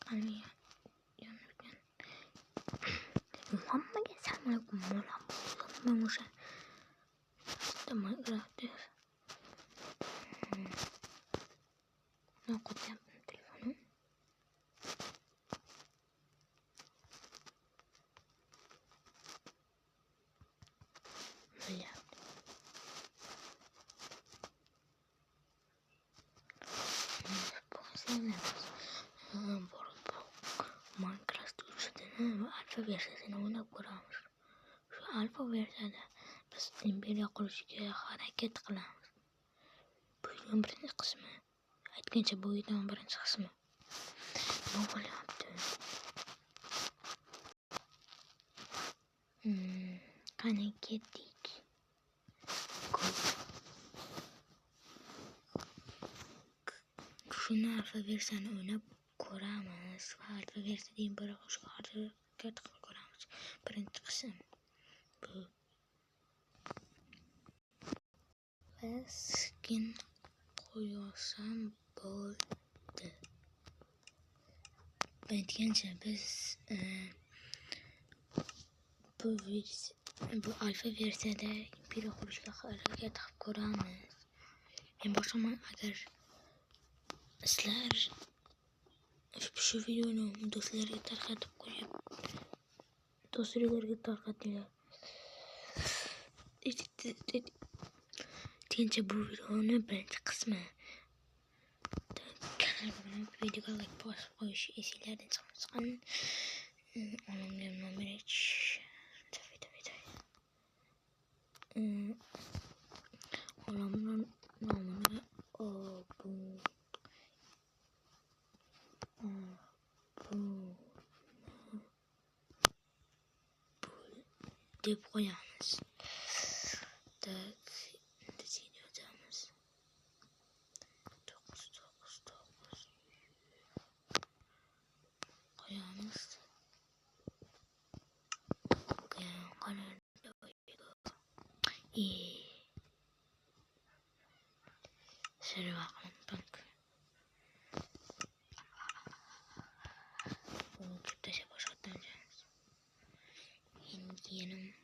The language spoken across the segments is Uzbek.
아니, 엄마가 사물고 뭐라 엄마 진짜 많이 그랬대. 나 그때 한 번 telefono. 뭐야? Minecraft üstüne alfa versiyonu oynamışız. Şu alfa versiyonu biz imperiya qurishga harakat qilamiz. Bu videoning birinchi qismi. Aytgancha bu videoning birinchi qismi. Nima bo'lyapti? Qani ketdik. Shuni alfa versiyoni o'ynab ko'ramiz va alfa versiyadan bir o'shga harakat qilib ko'ramiz. Birinchi qism bu. Va skin qo'yosam bo'ldi. Aytgancha biz bu alfa versiyada imperiya qurishga harakat qilib ko'ramiz. Men boshqaman agar sizlar shu videoni do'stlarga tarqatib qo'yib, do'stlarga tarqatinglar. Tincha bu videoni birinchi qismi. Kanalga obuna bo'lib, videoga like bosib qo'yish esinglardan chiqmasin. Onamga nomer onamning nomini deb qo'yamiz. Endi yozamiz. 999 qo'yamiz. Server bank. Bunu tutuşa boşaltacağız. Yenim.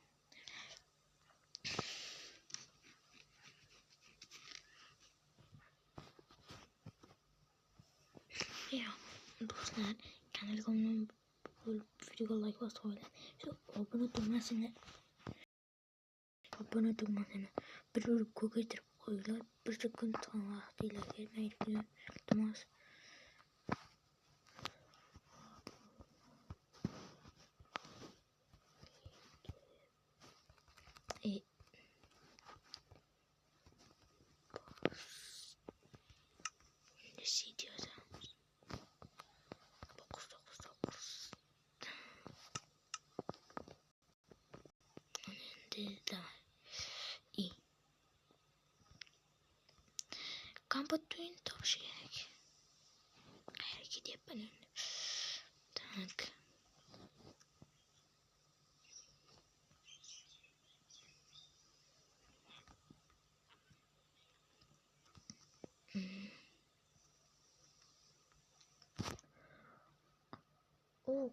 Ya do'stlar, kanalga videoga like bosib qo'yinglar. Shu obuna tugmasini bir urib ko'paytirib qo'yinglar. Bir sekund ham vaqtinglar ketmaydi. Iltimos. Компотуин topish kerak. Qayerga ketyapman endi? Tak.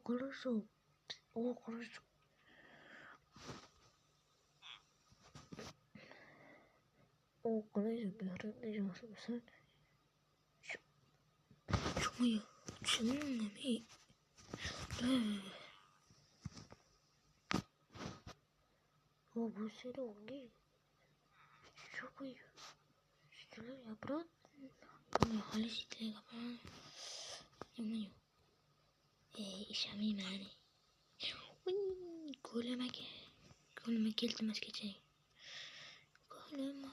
Хорошо. Хорошо. Koleji birazdan şunu düşünmeyi bu seri oldu. Çok iyi. Şöyle yaprak. Bunu halisiyle yapalım. Yapmıyor. İşami mani. Goleme geldi maskeci. Goleme.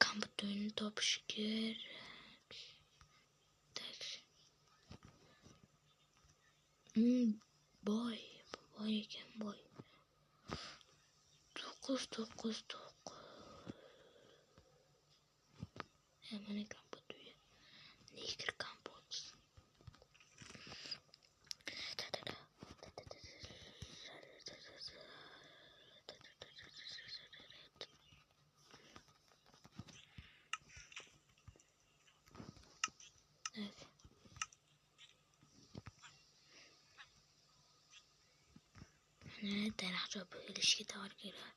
Компотуин topish kerak. Tak. Boy ekan boy. 999. Mana kompotуин. Nigger kompot. дараах жоо хэлшгээ тавар гэрээ.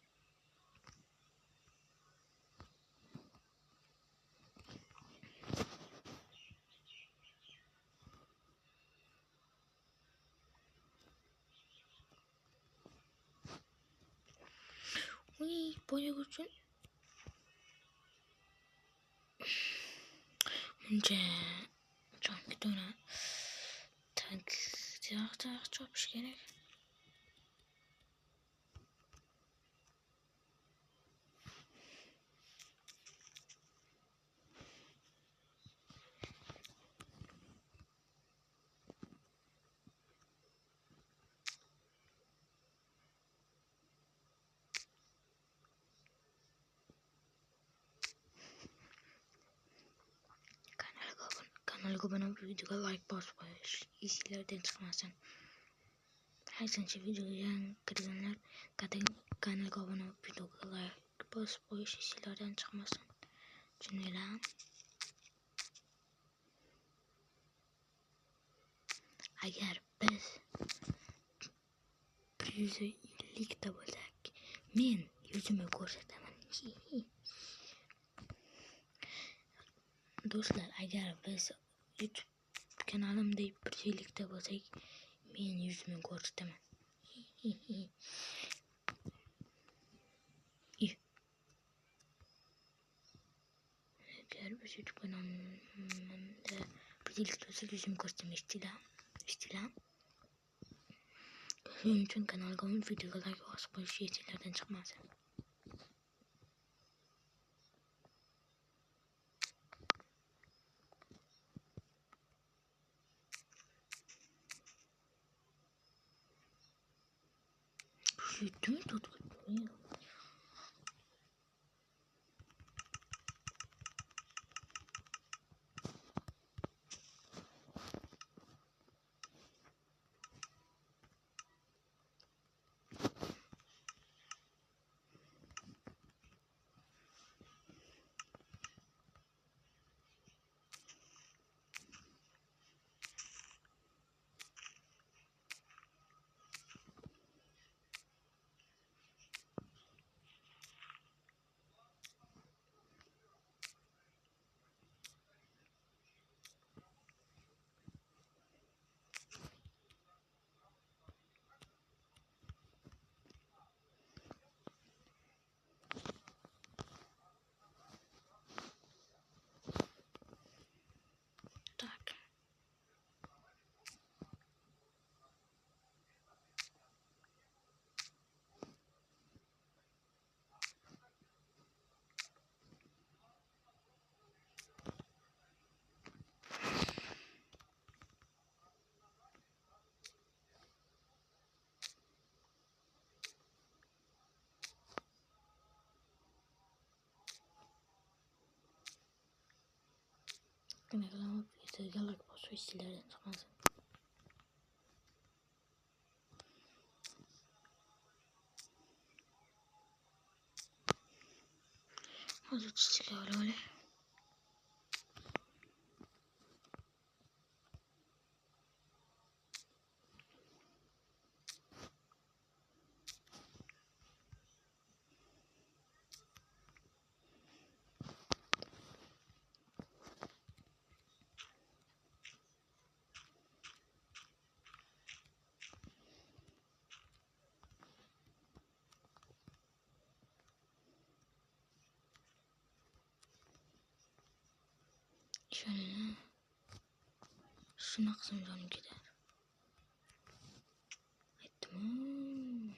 Уй, боёг үчэн. Мунжа чанктуна танк зяах чоп шгэрэг. Kanalga abone olup videoga like basmayı, izlerden çıkmasın. Hayırlısı videoya kirgenler kanalga abone olup videoga like basmayı, izlerden çıkmasın. Cümleler. Agar biz 150 ta bo'lsak, men yuzimni ko'rsataman. Do'stlar, agar biz YouTube kanalimda 150 ta bo'lsak, men yuzimni ko'rsataman. Agar biz YouTube kanalimda 150 ta bo'lsak, yuzimni ko'rsataman. İstilam. Şunun için kanalga videoga like basıp qo'yish, esinglardan chiqmasin. Sütümü tutkuyor. Kanalga videoga like basıp esinglardan çıkmasın. Hadi çiçekler öyle. Şöyle şuna kısım canım gider. Ettim.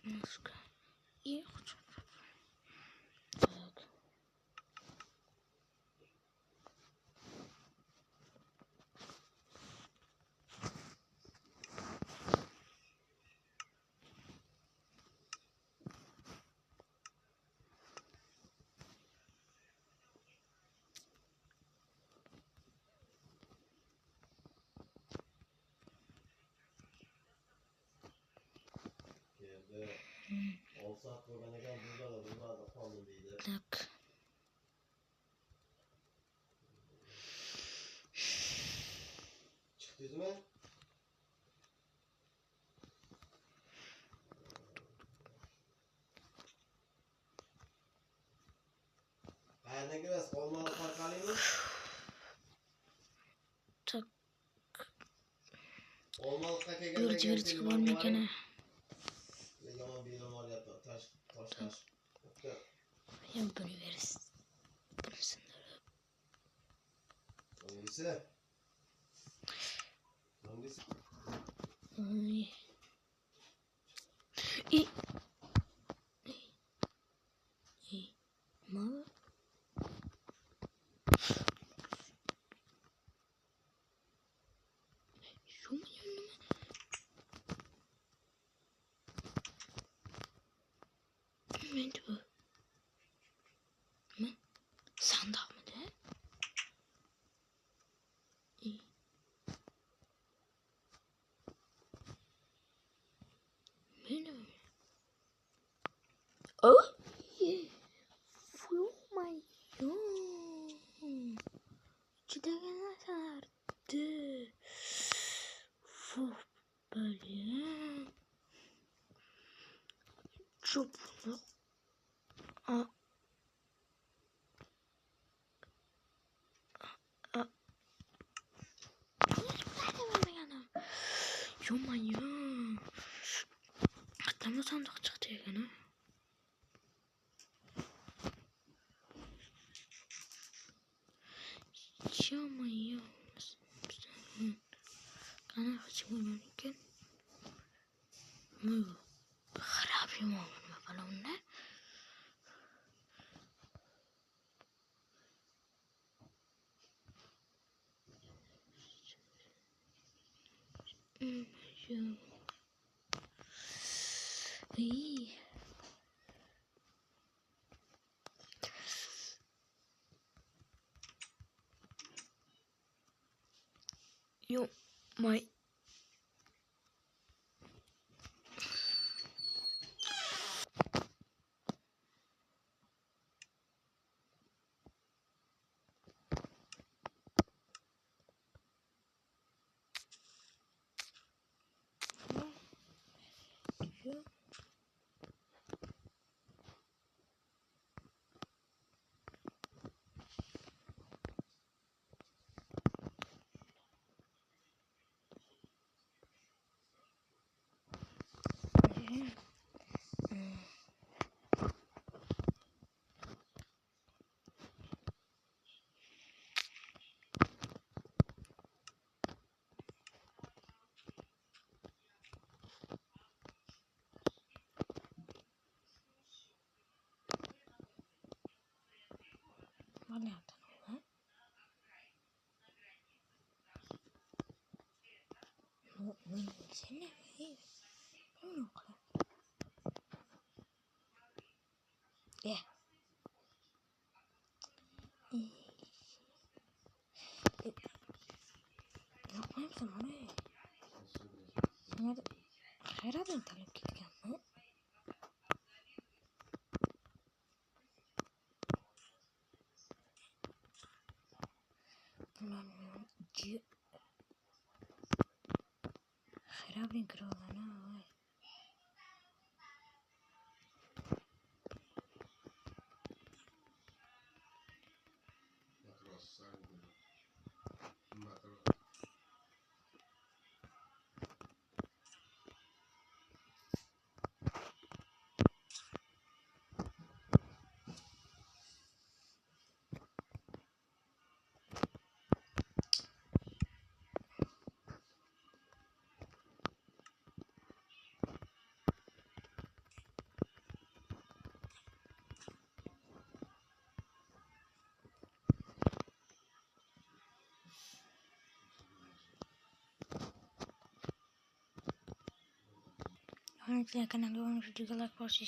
Nasıl? İyi olacak. Evet. Так. Çıktı mı? Nereden gireriz? Olmalı fark alayım mı? Так. Olmalı kaka Görücü çıkıp olmayken. Yaman bir yerim var ya taş. Ya bunu veririz. Bunu sınırı. Hangisi? Ay. İyi. Ma. Şu mu yanıma? Neydi bu? Mı? Sandık mı de? İyi. Benim. Oh. my god. Cidden sardı. Böyle. Çubuğu. Yo-man Hatta sandık çıktı yani. Yo-man Kana kaçım oynarken. Harap yum olmuyor falan ne? İyi. Yo my Vale, tamam. Sen ne? Yok. Ya. Yapmayayım onu. Sana da hayranın talep gitken mi? Ulan ci hayranın kralına vay. Öncelikle kanalıma videolar paylaşın.